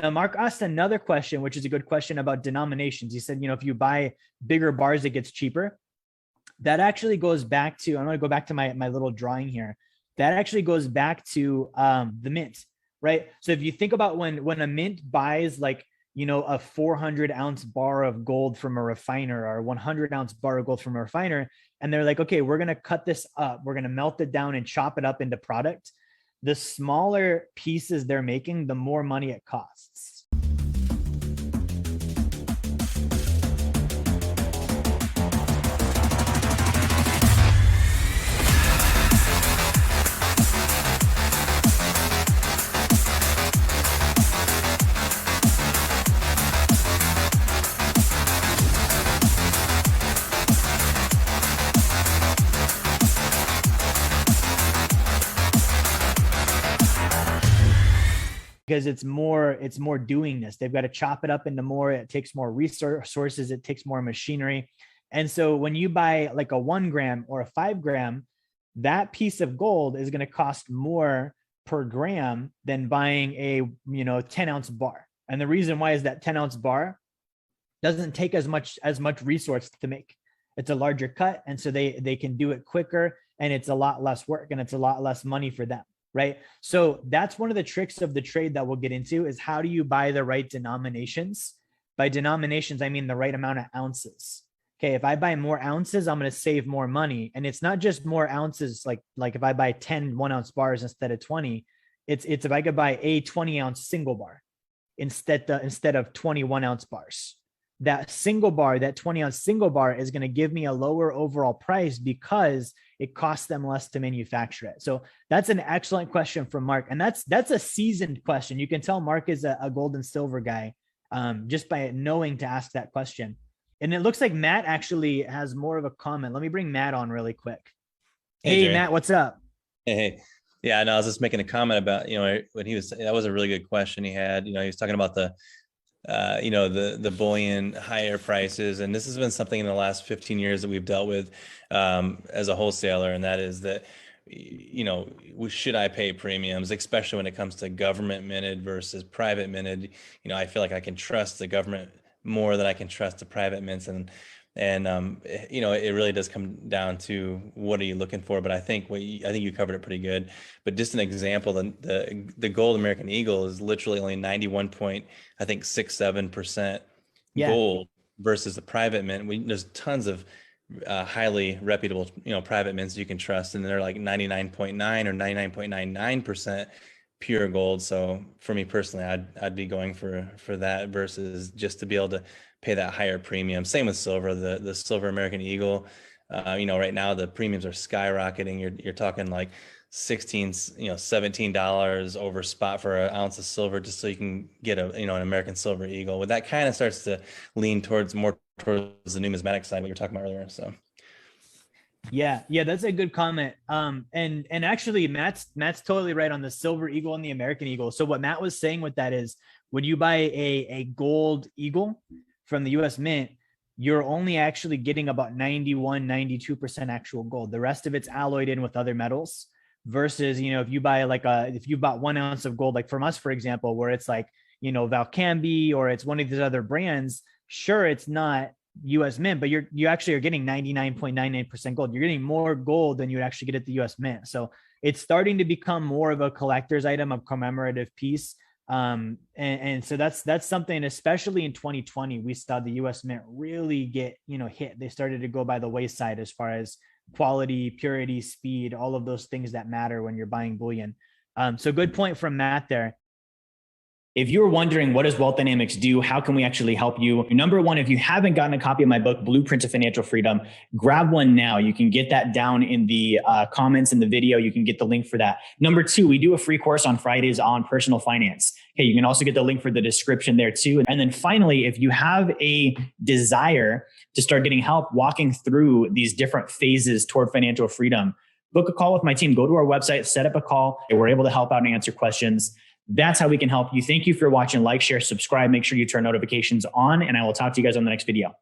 Now, Mark asked another question, which is a good question about denominations. He said, if you buy bigger bars, it gets cheaper. That actually goes back to, I'm going to go back to my little drawing here. That actually goes back to the mint, right? So if you think about when a mint buys like, a 400-ounce bar of gold from a refiner or a 100-ounce bar of gold from a refiner, and they're like, okay, we're going to cut this up. We're going to melt it down and chop it up into product. The smaller pieces they're making, the more money it costs. Because it's more doing this. They've got to chop it up into more. It takes more resources. It takes more machinery. And so when you buy like a 1 gram or a 5 gram, that piece of gold is going to cost more per gram than buying a 10-ounce bar. And the reason why is that 10-ounce bar doesn't take as much resource to make. It's a larger cut, and so they can do it quicker, and it's a lot less work, and it's a lot less money for them. Right. So that's one of the tricks of the trade that we'll get into is how do you buy the right denominations? By denominations, I mean the right amount of ounces. Okay. If I buy more ounces, I'm going to save more money. And it's not just more ounces. Like if I buy 10 1-ounce bars instead of 20, it's if I could buy a 20-ounce single bar instead of 21-ounce bars. That single bar, that 20-ounce single bar is going to give me a lower overall price because it costs them less to manufacture it. So that's an excellent question from Mark. And that's a seasoned question. You can tell Mark is a gold and silver guy just by knowing to ask that question. And it looks like Matt actually has more of a comment. Let me bring Matt on really quick. Hey Matt, what's up? Hey. Yeah, no, I was just making a comment about, when he was, that was a really good question he had. He was talking about the bullion higher prices. And this has been something in the last 15 years that we've dealt with as a wholesaler. And that is that, should I pay premiums, especially when it comes to government minted versus private minted? I feel like I can trust the government more than I can trust the private mints. And it really does come down to what are you looking for? But I think you covered it pretty good. But just an example, the gold American Eagle is literally only 91.67% gold versus the private mint. There's tons of highly reputable private mints you can trust, and they're like 99.9 or 99.99% pure gold. So for me personally, I'd be going for that versus just to be able to pay that higher premium. Same with silver, the silver American Eagle. Right now the premiums are skyrocketing. You're talking like $17 over spot for an ounce of silver just so you can get an American Silver Eagle. But that kind of starts to lean more towards the numismatic side, what you were talking about earlier. So yeah, that's a good comment. And actually Matt's totally right on the Silver Eagle and the American Eagle. So what Matt was saying with that is when you buy a gold Eagle from the US Mint, you're only actually getting about 92% actual gold. The rest of it's alloyed in with other metals versus, if you buy if you bought 1 ounce of gold, like from us, for example, where it's like, Valcambi or it's one of these other brands, sure, it's not US Mint, but you actually are getting 99.99% gold. You're getting more gold than you would actually get at the US Mint. So it's starting to become more of a collector's item, a commemorative piece. And so that's something, especially in 2020, we saw the US Mint really get, hit. They started to go by the wayside as far as quality, purity, speed, all of those things that matter when you're buying bullion. So good point from Matt there. If you're wondering, what does Wealth Dynamics do? How can we actually help you? Number one, if you haven't gotten a copy of my book, Blueprint to Financial Freedom, grab one now. You can get that down in the comments in the video. You can get the link for that. Number two, we do a free course on Fridays on personal finance. Okay, you can also get the link for the description there too. And then finally, if you have a desire to start getting help walking through these different phases toward financial freedom, book a call with my team. Go to our website, set up a call. We're able to help out and answer questions. That's how we can help you. Thank you for watching. Like, share, subscribe. Make sure you turn notifications on, and I will talk to you guys on the next video.